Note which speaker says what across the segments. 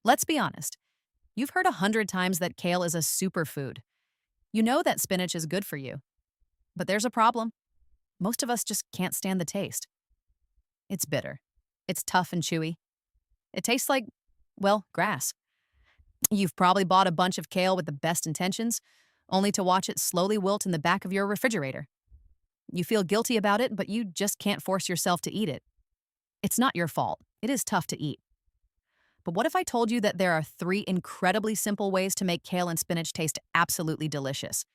Speaker 1: Let's be honest. You've heard 100 times that kale is a superfood. You know that spinach is good for you. But there's a problem. Most of us just can't stand the taste. It's bitter. It's tough and chewy. It tastes like, well, grass. You've probably bought a bunch of kale with the best intentions, only to watch it slowly wilt in the back of your refrigerator. You feel guilty about it, but you just can't force yourself to eat it. It's not your fault. It is tough to eat. But what if I told you that there are three incredibly simple ways to make kale and spinach taste absolutely delicious?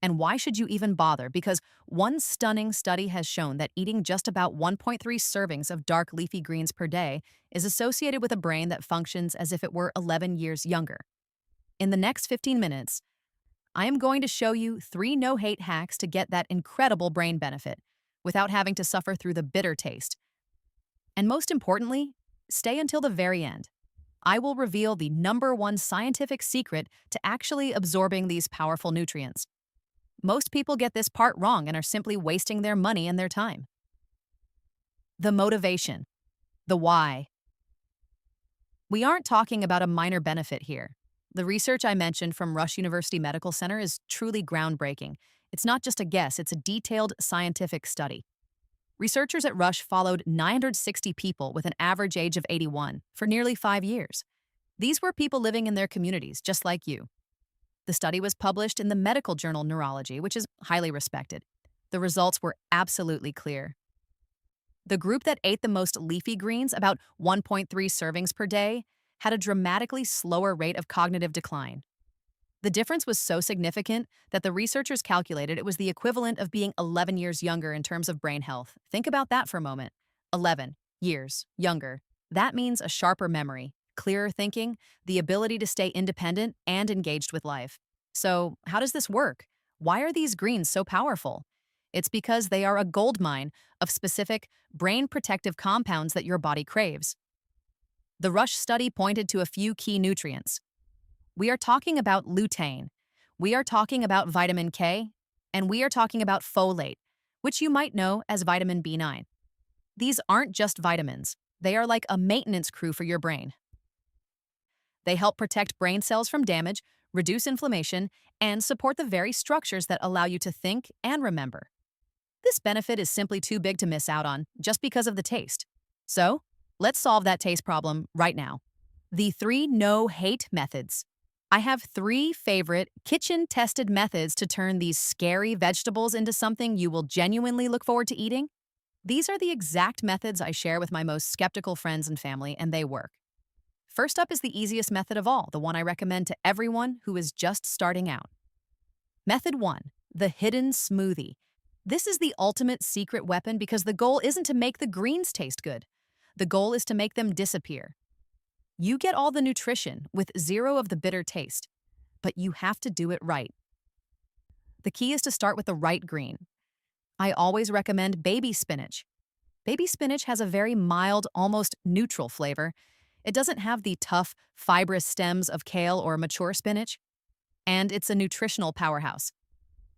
Speaker 1: And why should you even bother? Because one stunning study has shown that eating just about 1.3 servings of dark leafy greens per day is associated with a brain that functions as if it were 11 years younger. In the next 15 minutes, I am going to show you three no-hate hacks to get that incredible brain benefit without having to suffer through the bitter taste. And most importantly, stay until the very end. I will reveal the #1 scientific secret to actually absorbing these powerful nutrients. Most people get this part wrong and are simply wasting their money and their time. The motivation. The why. We aren't talking about a minor benefit here. The research I mentioned from Rush University Medical Center is truly groundbreaking. It's not just a guess, it's a detailed scientific study. Researchers at Rush followed 960 people with an average age of 81 for nearly 5 years. These were people living in their communities, just like you. The study was published in the medical journal Neurology, which is highly respected. The results were absolutely clear. The group that ate the most leafy greens, about 1.3 servings per day, had a dramatically slower rate of cognitive decline. The difference was so significant that the researchers calculated it was the equivalent of being 11 years younger in terms of brain health. Think about that for a moment. 11 years younger. That means a sharper memory, clearer thinking, the ability to stay independent and engaged with life. So, how does this work? Why are these greens so powerful? It's because they are a goldmine of specific brain protective compounds that your body craves. The Rush study pointed to a few key nutrients. We are talking about lutein, we are talking about vitamin K, and we are talking about folate, which you might know as vitamin B9. These aren't just vitamins, they are like a maintenance crew for your brain. They help protect brain cells from damage, reduce inflammation, and support the very structures that allow you to think and remember. This benefit is simply too big to miss out on just because of the taste. So, let's solve that taste problem right now. The 3 no-hate methods. I have 3 favorite kitchen-tested methods to turn these scary vegetables into something you will genuinely look forward to eating. These are the exact methods I share with my most skeptical friends and family, and they work. First up is the easiest method of all, the one I recommend to everyone who is just starting out. Method 1, the hidden smoothie. This is the ultimate secret weapon because the goal isn't to make the greens taste good. The goal is to make them disappear. You get all the nutrition with 0 of the bitter taste, but you have to do it right. The key is to start with the right green. I always recommend baby spinach. Baby spinach has a very mild, almost neutral flavor. It doesn't have the tough, fibrous stems of kale or mature spinach, and it's a nutritional powerhouse.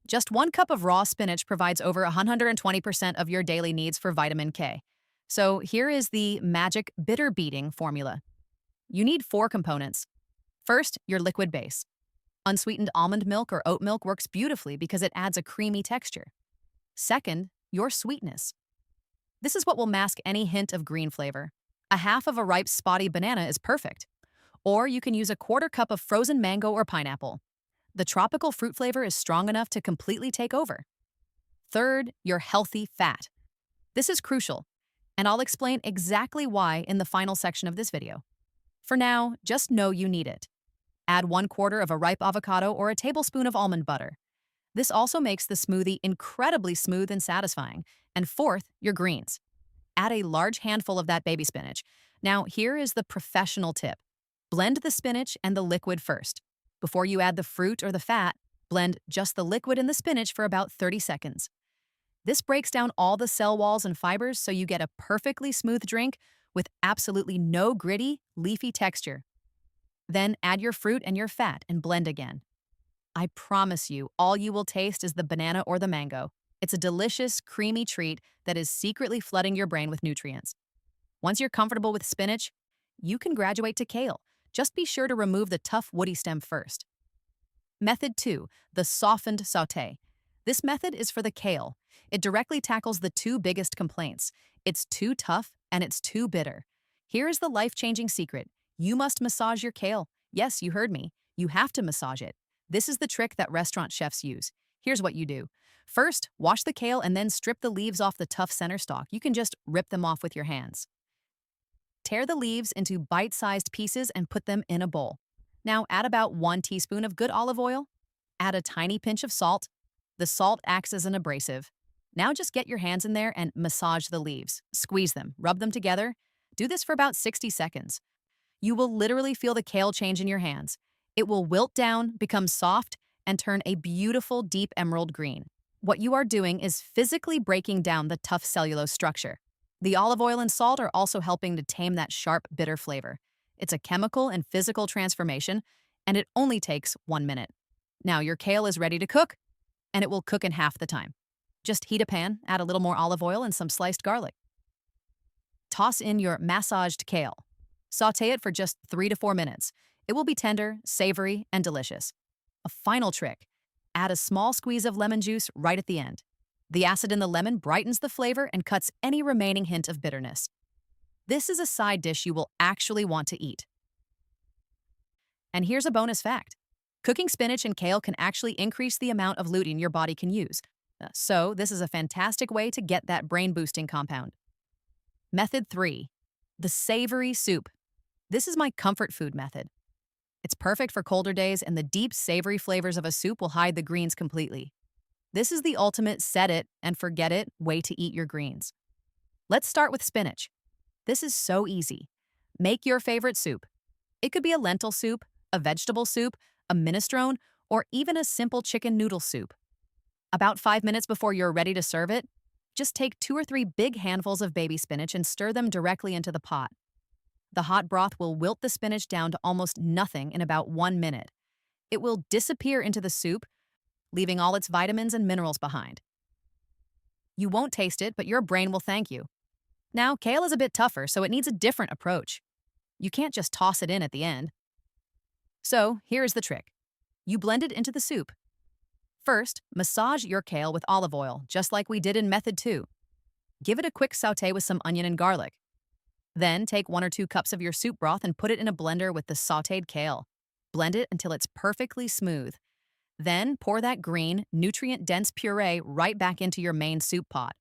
Speaker 1: Just 1 cup of raw spinach provides over 120% of your daily needs for vitamin K. So here is the magic bitter beating formula. You need 4 components. First, your liquid base. Unsweetened almond milk or oat milk works beautifully because it adds a creamy texture. Second, your sweetness. This is what will mask any hint of green flavor. A half of a ripe spotty banana is perfect. Or you can use a 1/4 cup of frozen mango or pineapple. The tropical fruit flavor is strong enough to completely take over. Third, your healthy fat. This is crucial, and I'll explain exactly why in the final section of this video. For now, just know you need it. Add 1/4 of a ripe avocado or a tablespoon of almond butter. This also makes the smoothie incredibly smooth and satisfying. And fourth, your greens. Add a large handful of that baby spinach. Now, here is the professional tip. Blend the spinach and the liquid first. Before you add the fruit or the fat, blend just the liquid and the spinach for about 30 seconds. This breaks down all the cell walls and fibers so you get a perfectly smooth drink with absolutely no gritty, leafy texture. Then add your fruit and your fat and blend again. I promise you, all you will taste is the banana or the mango. It's a delicious, creamy treat that is secretly flooding your brain with nutrients. Once you're comfortable with spinach, you can graduate to kale. Just be sure to remove the tough woody stem first. Method 2, the softened sauté. This method is for the kale. It directly tackles the two biggest complaints. It's too tough and it's too bitter. Here is the life-changing secret. You must massage your kale. Yes, you heard me. You have to massage it. This is the trick that restaurant chefs use. Here's what you do. First, wash the kale and then strip the leaves off the tough center stalk. You can just rip them off with your hands. Tear the leaves into bite-sized pieces and put them in a bowl. Now add about 1 teaspoon of good olive oil. Add a tiny pinch of salt. The salt acts as an abrasive. Now just get your hands in there and massage the leaves. Squeeze them, rub them together. Do this for about 60 seconds. You will literally feel the kale change in your hands. It will wilt down, become soft, and turn a beautiful deep emerald green. What you are doing is physically breaking down the tough cellulose structure. The olive oil and salt are also helping to tame that sharp, bitter flavor. It's a chemical and physical transformation, and it only takes 1 minute. Now your kale is ready to cook, and it will cook in half the time. Just heat a pan, add a little more olive oil and some sliced garlic. Toss in your massaged kale. Sauté it for just 3 to 4 minutes. It will be tender, savory, and delicious. A final trick. Add a small squeeze of lemon juice right at the end. The acid in the lemon brightens the flavor and cuts any remaining hint of bitterness. This is a side dish you will actually want to eat. And here's a bonus fact. Cooking spinach and kale can actually increase the amount of lutein your body can use. So this is a fantastic way to get that brain-boosting compound. Method 3, the savory soup. This is my comfort food method. It's perfect for colder days, and the deep, savory flavors of a soup will hide the greens completely. This is the ultimate set-it-and-forget-it way to eat your greens. Let's start with spinach. This is so easy. Make your favorite soup. It could be a lentil soup, a vegetable soup, a minestrone, or even a simple chicken noodle soup. About 5 minutes before you're ready to serve it, just take 2 or 3 big handfuls of baby spinach and stir them directly into the pot. The hot broth will wilt the spinach down to almost nothing in about 1 minute. It will disappear into the soup, leaving all its vitamins and minerals behind. You won't taste it, but your brain will thank you. Now, kale is a bit tougher, so it needs a different approach. You can't just toss it in at the end. So, here's the trick. You blend it into the soup. First, massage your kale with olive oil, just like we did in Method 2. Give it a quick sauté with some onion and garlic. Then, take 1 or 2 cups of your soup broth and put it in a blender with the sautéed kale. Blend it until it's perfectly smooth. Then, pour that green, nutrient-dense puree right back into your main soup pot.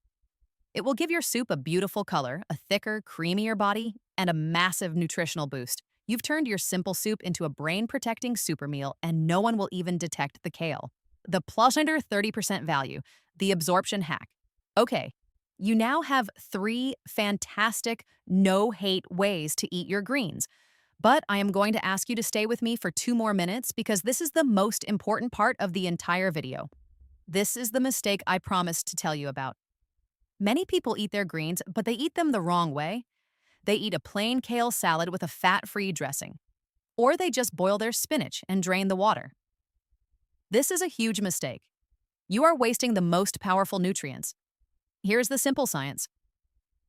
Speaker 1: It will give your soup a beautiful color, a thicker, creamier body, and a massive nutritional boost. You've turned your simple soup into a brain-protecting super meal, and no one will even detect the kale. The plus under 30% value, the absorption hack. Okay, you now have 3 fantastic, no-hate ways to eat your greens. But I am going to ask you to stay with me for 2 more minutes because this is the most important part of the entire video. This is the mistake I promised to tell you about. Many people eat their greens, but they eat them the wrong way. They eat a plain kale salad with a fat-free dressing. Or they just boil their spinach and drain the water. This is a huge mistake. You are wasting the most powerful nutrients. Here's the simple science.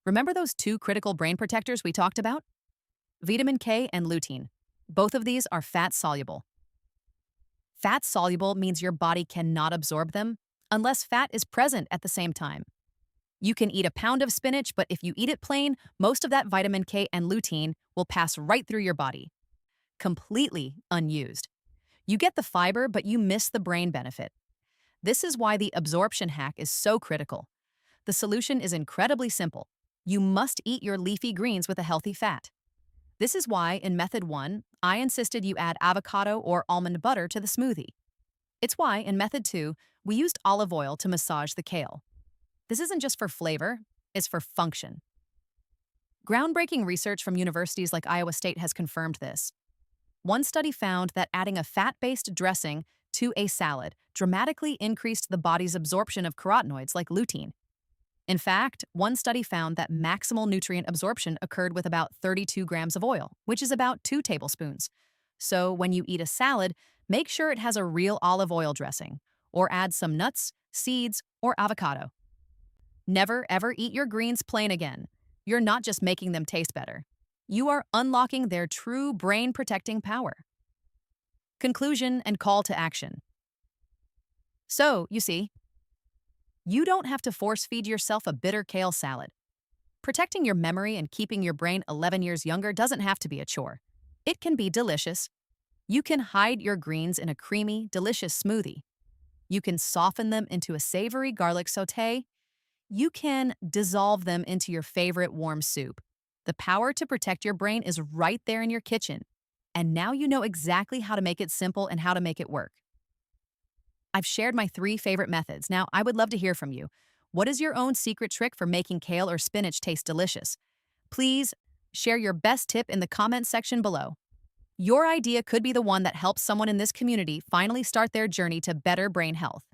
Speaker 1: Remember those 2 critical brain protectors we talked about? Vitamin K and lutein. Both of these are fat-soluble. Fat-soluble means your body cannot absorb them unless fat is present at the same time. You can eat a pound of spinach, but if you eat it plain, most of that vitamin K and lutein will pass right through your body, completely unused. You get the fiber, but you miss the brain benefit. This is why the absorption hack is so critical. The solution is incredibly simple. You must eat your leafy greens with a healthy fat. This is why, in Method 1, I insisted you add avocado or almond butter to the smoothie. It's why, in Method 2, we used olive oil to massage the kale. This isn't just for flavor, it's for function. Groundbreaking research from universities like Iowa State has confirmed this. One study found that adding a fat-based dressing to a salad dramatically increased the body's absorption of carotenoids like lutein. In fact, one study found that maximal nutrient absorption occurred with about 32 grams of oil, which is about 2 tablespoons. So when you eat a salad, make sure it has a real olive oil dressing, or add some nuts, seeds, or avocado. Never, ever eat your greens plain again. You're not just making them taste better. you are unlocking their true brain protecting power. Conclusion and call to action. So, you see, you don't have to force feed yourself a bitter kale salad. Protecting your memory and keeping your brain 11 years younger doesn't have to be a chore. It can be delicious. You can hide your greens in a creamy, delicious smoothie. You can soften them into a savory garlic sauté. You can dissolve them into your favorite warm soup. The power to protect your brain is right there in your kitchen. And now you know exactly how to make it simple and how to make it work. I've shared my 3 favorite methods. Now, I would love to hear from you. What is your own secret trick for making kale or spinach taste delicious? Please share your best tip in the comments section below. Your idea could be the one that helps someone in this community finally start their journey to better brain health.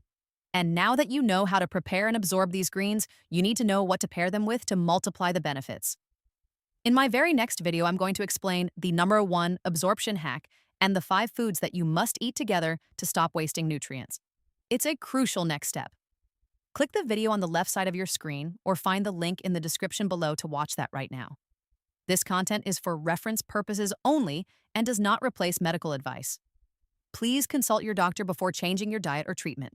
Speaker 1: And now that you know how to prepare and absorb these greens, you need to know what to pair them with to multiply the benefits. In my very next video, I'm going to explain the #1 absorption hack and the 5 foods that you must eat together to stop wasting nutrients. It's a crucial next step. Click the video on the left side of your screen or find the link in the description below to watch that right now. This content is for reference purposes only and does not replace medical advice. Please consult your doctor before changing your diet or treatment.